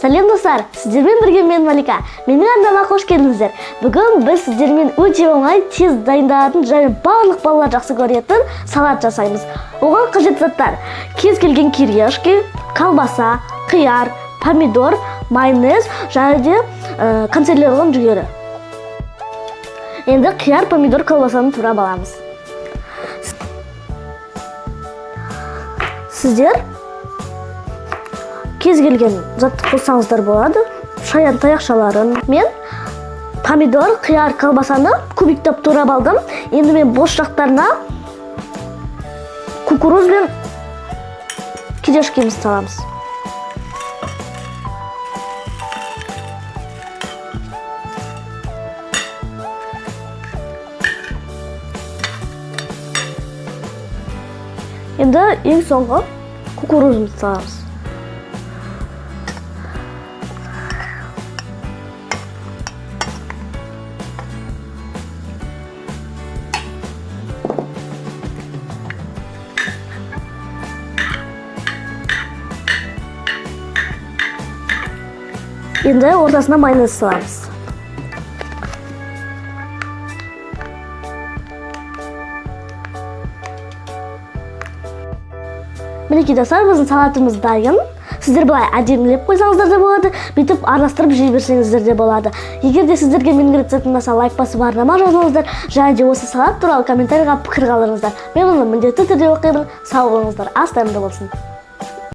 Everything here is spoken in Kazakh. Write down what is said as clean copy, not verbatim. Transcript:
Сәлем достар, сіздермен бірге мен Малика. Менің арнама қош келдіңіздер. Бүгін біз сіздермен өте оңай, тез дайындалатын және барлық балалар жақсы көретін салат жасаймыз. Оған қажет заттар: кез келген кириешки, колбаса, қияр, помидор, майонез және де консервированный жүгері. Енді қияр, помидор, колбасаны турап аламыз. Сіздер кез келген затты қоссаңыздар болады. Шаян таяқшаларын. Мен помидор, қияр, колбасаны кубиктеп турап алдым. Енді мен бос жақтарына кукуруз бен кириешкімізді саламыз. Енді ең соңғы кукурузымызды саламыз. Енді ортасына майонез саламыз. Мінекей достар, біздің салатымыз дайын. Сіздер былай әдемілеп қойсаңыздар да болады, бүйтіп араластырып жей берсеңіздер де болады. Егер де сіздерге менің рецептім ұнаса, лайк басып арнама жазыңыздар, және де осы салат туралы комментарийға пікір қалдырыңыздар. Мен оны міндетті түрде оқимын. Сау болыңыздар, ас дәмді болсын.